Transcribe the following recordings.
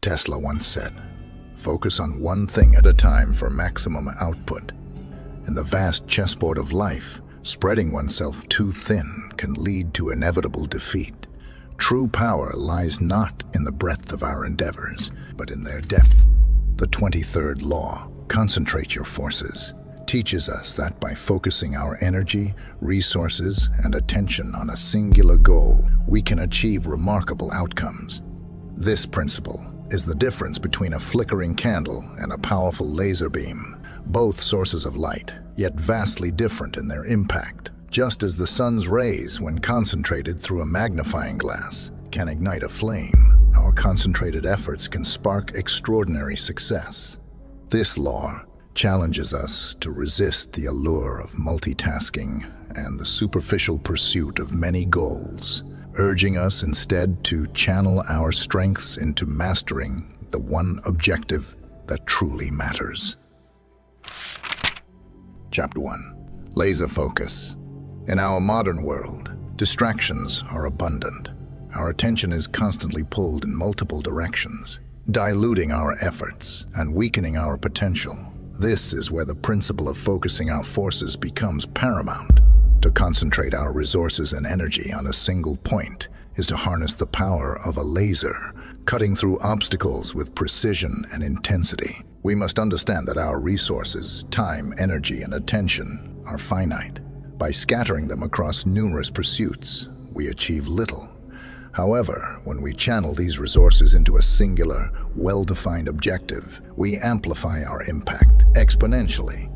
Tesla once said, "Focus on one thing at a time for maximum output." In the vast chessboard of life, spreading oneself too thin can lead to inevitable defeat. True power lies not in the breadth of our endeavors, but in their depth. The 23rd law, concentrate your forces, teaches us that by focusing our energy, resources, and attention on a singular goal, we can achieve remarkable outcomes. This principle is the difference between a flickering candle and a powerful laser beam, both sources of light, yet vastly different in their impact. Just as the sun's rays, when concentrated through a magnifying glass, can ignite a flame, our concentrated efforts can spark extraordinary success. This law challenges us to resist the allure of multitasking and the superficial pursuit of many goals, urging us instead to channel our strengths into mastering the one objective that truly matters. Chapter 1. Laser focus. In our modern world, distractions are abundant. Our attention is constantly pulled in multiple directions, diluting our efforts and weakening our potential. This is where the principle of focusing our forces becomes paramount. To concentrate our resources and energy on a single point is to harness the power of a laser, cutting through obstacles with precision and intensity. We must understand that our resources, time, energy, and attention are finite. By scattering them across numerous pursuits, we achieve little. However, when we channel these resources into a singular, well-defined objective, we amplify our impact exponentially.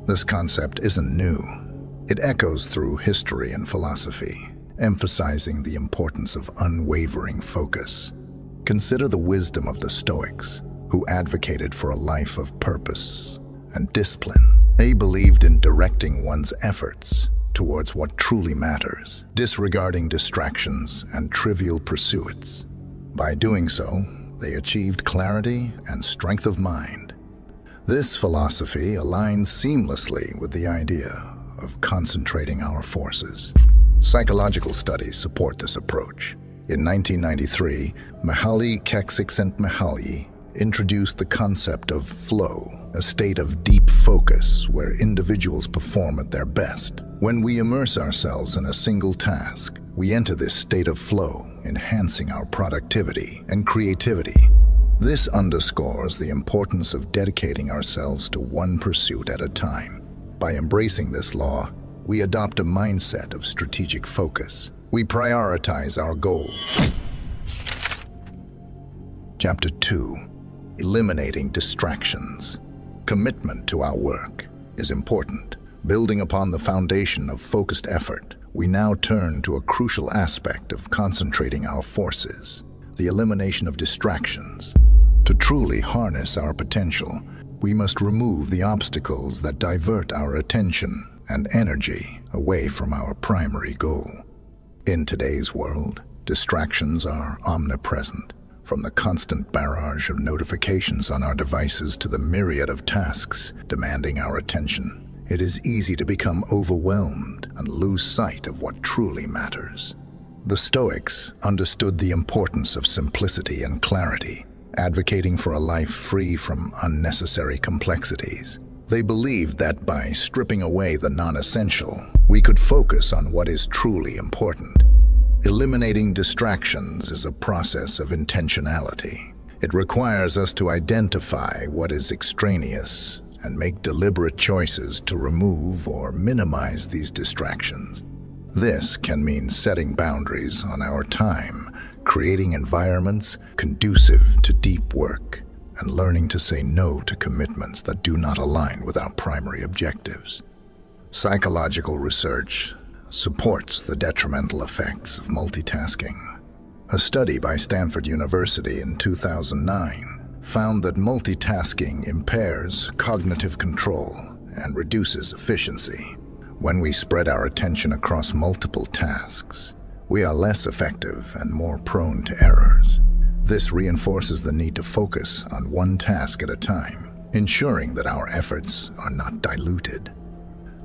This concept isn't new. It echoes through history and philosophy, emphasizing the importance of unwavering focus. Consider the wisdom of the Stoics, who advocated for a life of purpose and discipline. They believed in directing one's efforts towards what truly matters, disregarding distractions and trivial pursuits. By doing so, they achieved clarity and strength of mind. This philosophy aligns seamlessly with the idea of concentrating our forces. Psychological studies support this approach. In 1993, Mihaly Csikszentmihalyi introduced the concept of flow, a state of deep focus where individuals perform at their best. When we immerse ourselves in a single task, we enter this state of flow, enhancing our productivity and creativity. This underscores the importance of dedicating ourselves to one pursuit at a time. By embracing this law, we adopt a mindset of strategic focus. We prioritize our goals. Chapter 2. Eliminating distractions. Commitment to our work is important. Building upon the foundation of focused effort, we now turn to a crucial aspect of concentrating our forces, the elimination of distractions. To truly harness our potential, we must remove the obstacles that divert our attention and energy away from our primary goal. In today's world, distractions are omnipresent. From the constant barrage of notifications on our devices to the myriad of tasks demanding our attention, it is easy to become overwhelmed and lose sight of what truly matters. The Stoics understood the importance of simplicity and clarity, advocating for a life free from unnecessary complexities. They believed that by stripping away the non-essential, we could focus on what is truly important. Eliminating distractions is a process of intentionality. It requires us to identify what is extraneous and make deliberate choices to remove or minimize these distractions. This can mean setting boundaries on our time, creating environments conducive to deep work, and learning to say no to commitments that do not align with our primary objectives. Psychological research supports the detrimental effects of multitasking. A study by Stanford University in 2009 found that multitasking impairs cognitive control and reduces efficiency. When we spread our attention across multiple tasks, we are less effective and more prone to errors. This reinforces the need to focus on one task at a time, ensuring that our efforts are not diluted.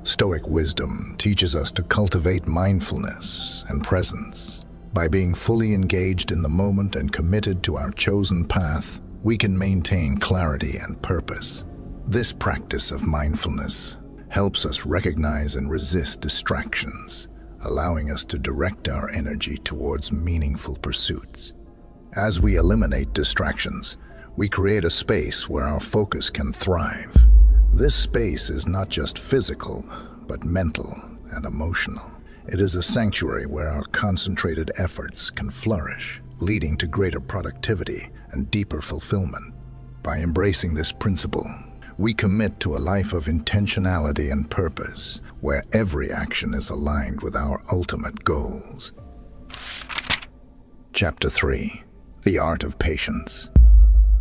Stoic wisdom teaches us to cultivate mindfulness and presence. By being fully engaged in the moment and committed to our chosen path, we can maintain clarity and purpose. This practice of mindfulness helps us recognize and resist distractions, allowing us to direct our energy towards meaningful pursuits. As we eliminate distractions, we create a space where our focus can thrive. This space is not just physical, but mental and emotional. It is a sanctuary where our concentrated efforts can flourish, leading to greater productivity and deeper fulfillment. By embracing this principle, we commit to a life of intentionality and purpose, where every action is aligned with our ultimate goals. Chapter 3: The Art of Patience.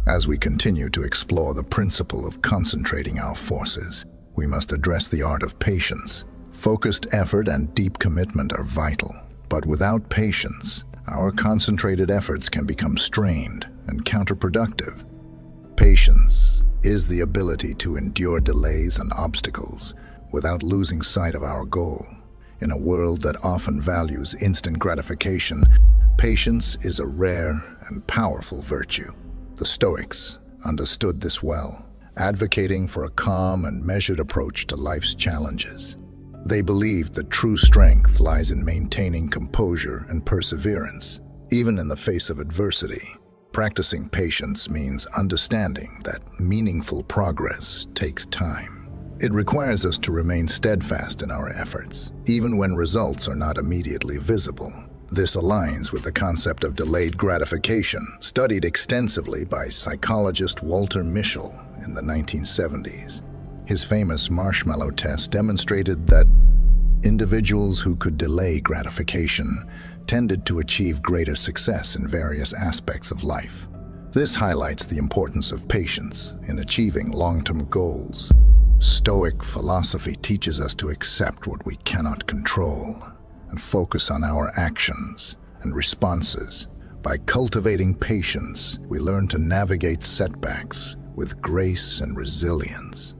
As we continue to explore the principle of concentrating our forces, we must address the art of patience. Focused effort and deep commitment are vital, but without patience, our concentrated efforts can become strained and counterproductive. Patience is the ability to endure delays and obstacles without losing sight of our goal. In a world that often values instant gratification, patience is a rare and powerful virtue. The Stoics understood this well, advocating for a calm and measured approach to life's challenges. They believed that true strength lies in maintaining composure and perseverance, even in the face of adversity. Practicing patience means understanding that meaningful progress takes time. It requires us to remain steadfast in our efforts, even when results are not immediately visible. This aligns with the concept of delayed gratification, studied extensively by psychologist Walter Mischel in the 1970s. His famous marshmallow test demonstrated that individuals who could delay gratification tended to achieve greater success in various aspects of life. This highlights the importance of patience in achieving long-term goals. Stoic philosophy teaches us to accept what we cannot control and focus on our actions and responses. By cultivating patience, we learn to navigate setbacks with grace and resilience.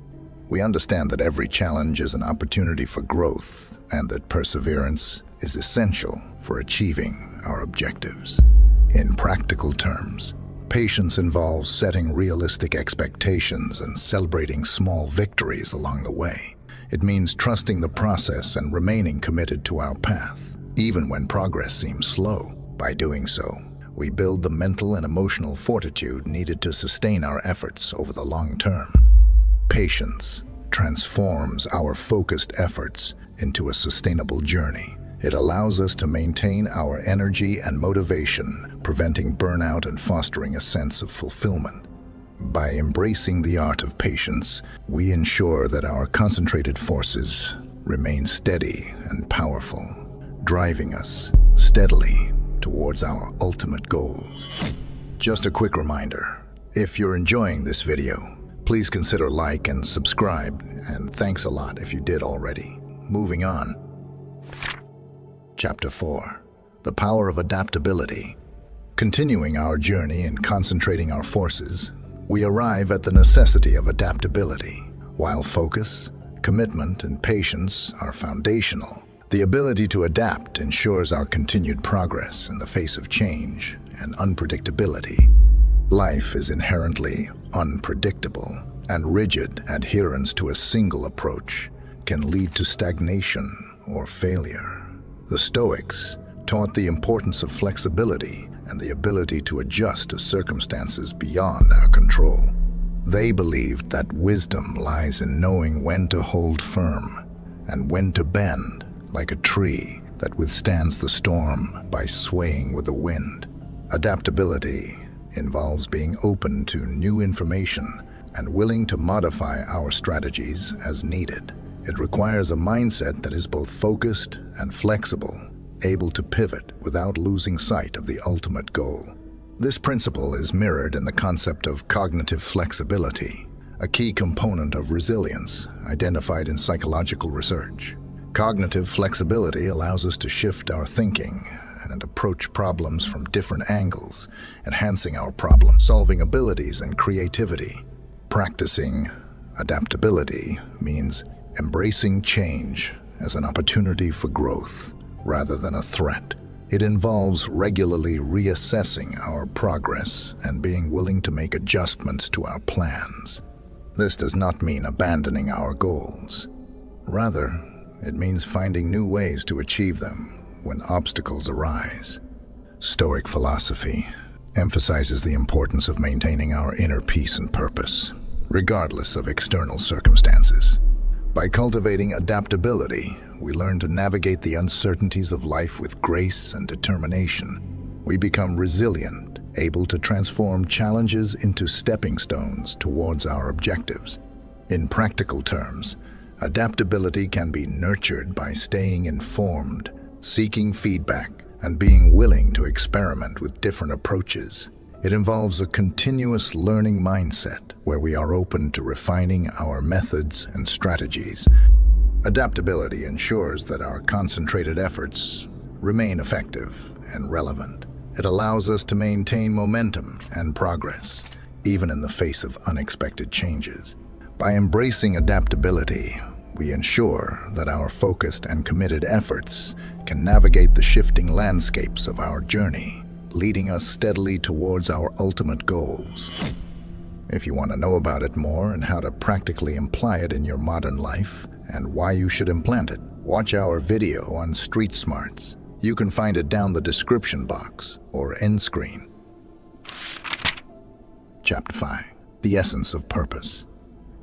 We understand that every challenge is an opportunity for growth and that perseverance is essential for achieving our objectives. In practical terms, patience involves setting realistic expectations and celebrating small victories along the way. It means trusting the process and remaining committed to our path, even when progress seems slow. By doing so, we build the mental and emotional fortitude needed to sustain our efforts over the long term. Patience transforms our focused efforts into a sustainable journey. It allows us to maintain our energy and motivation, preventing burnout and fostering a sense of fulfillment. By embracing the art of patience, we ensure that our concentrated forces remain steady and powerful, driving us steadily towards our ultimate goals. Just a quick reminder, if you're enjoying this video, please consider like and subscribe, and thanks a lot if you did already. Moving on. Chapter 4: The Power of Adaptability. Continuing our journey in concentrating our forces, we arrive at the necessity of adaptability. While focus, commitment, and patience are foundational, the ability to adapt ensures our continued progress in the face of change and unpredictability. Life is inherently unpredictable, and rigid adherence to a single approach can lead to stagnation or failure. The Stoics taught the importance of flexibility and the ability to adjust to circumstances beyond our control. They believed that wisdom lies in knowing when to hold firm and when to bend, like a tree that withstands the storm by swaying with the wind. Adaptability involves being open to new information and willing to modify our strategies as needed. It requires a mindset that is both focused and flexible, able to pivot without losing sight of the ultimate goal. This principle is mirrored in the concept of cognitive flexibility, a key component of resilience identified in psychological research. Cognitive flexibility allows us to shift our thinking and approach problems from different angles, enhancing our problem-solving abilities and creativity. Practicing adaptability means embracing change as an opportunity for growth rather than a threat. It involves regularly reassessing our progress and being willing to make adjustments to our plans. This does not mean abandoning our goals. Rather, it means finding new ways to achieve them when obstacles arise. Stoic philosophy emphasizes the importance of maintaining our inner peace and purpose, regardless of external circumstances. By cultivating adaptability, we learn to navigate the uncertainties of life with grace and determination. We become resilient, able to transform challenges into stepping stones towards our objectives. In practical terms, adaptability can be nurtured by staying informed, seeking feedback, and being willing to experiment with different approaches. It involves a continuous learning mindset where we are open to refining our methods and strategies. Adaptability ensures that our concentrated efforts remain effective and relevant. It allows us to maintain momentum and progress, even in the face of unexpected changes. By embracing adaptability, we ensure that our focused and committed efforts can navigate the shifting landscapes of our journey, leading us steadily towards our ultimate goals. If you want to know about it more and how to practically apply it in your modern life and why you should implement it, watch our video on street smarts. You can find it down the description box or end screen. Chapter 5. The Essence of Purpose.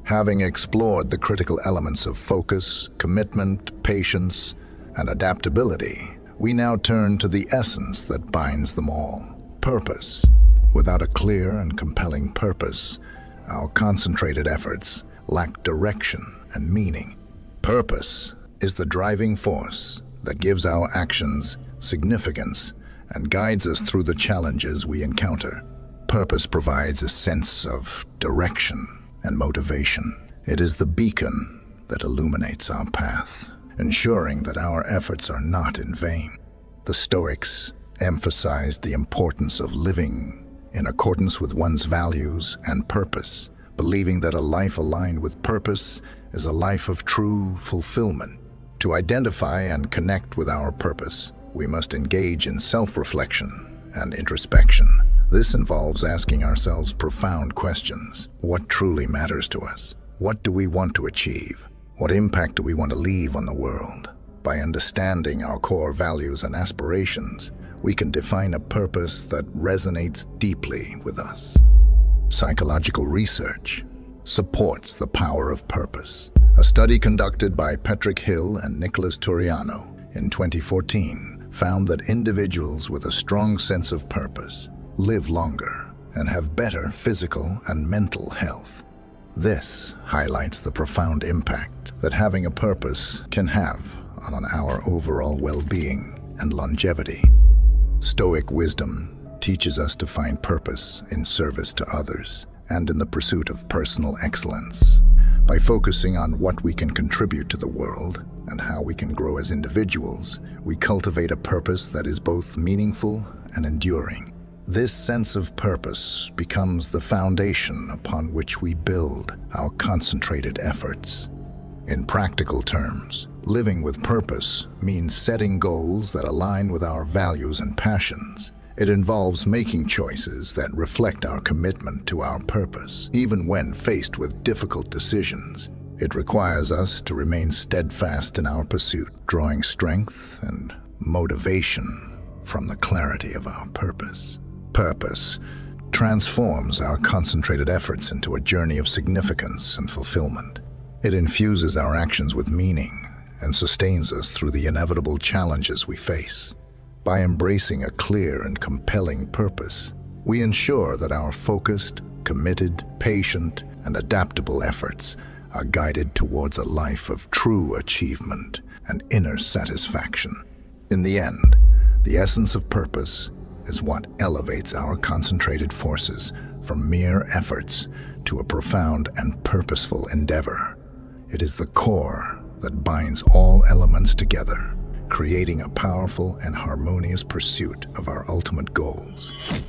Having explored the critical elements of focus, commitment, patience, and adaptability, we now turn to the essence that binds them all: purpose. Without a clear and compelling purpose, our concentrated efforts lack direction and meaning. Purpose is the driving force that gives our actions significance and guides us through the challenges we encounter. Purpose provides a sense of direction and motivation. It is the beacon that illuminates our path, ensuring that our efforts are not in vain. The Stoics emphasized the importance of living in accordance with one's values and purpose, believing that a life aligned with purpose is a life of true fulfillment. To identify and connect with our purpose, we must engage in self-reflection and introspection. This involves asking ourselves profound questions. What truly matters to us? What do we want to achieve? What impact do we want to leave on the world? By understanding our core values and aspirations, we can define a purpose that resonates deeply with us. Psychological research supports the power of purpose. A study conducted by Patrick Hill and Nicholas Turiano in 2014 found that individuals with a strong sense of purpose live longer and have better physical and mental health. This highlights the profound impact that having a purpose can have on our overall well-being and longevity. Stoic wisdom teaches us to find purpose in service to others and in the pursuit of personal excellence. By focusing on what we can contribute to the world and how we can grow as individuals, we cultivate a purpose that is both meaningful and enduring. This sense of purpose becomes the foundation upon which we build our concentrated efforts. In practical terms, living with purpose means setting goals that align with our values and passions. It involves making choices that reflect our commitment to our purpose, even when faced with difficult decisions. It requires us to remain steadfast in our pursuit, drawing strength and motivation from the clarity of our purpose. Purpose transforms our concentrated efforts into a journey of significance and fulfillment. It infuses our actions with meaning and sustains us through the inevitable challenges we face. By embracing a clear and compelling purpose, we ensure that our focused, committed, patient, and adaptable efforts are guided towards a life of true achievement and inner satisfaction. In the end, the essence of purpose is what elevates our concentrated forces from mere efforts to a profound and purposeful endeavor. It is the core that binds all elements together, creating a powerful and harmonious pursuit of our ultimate goals.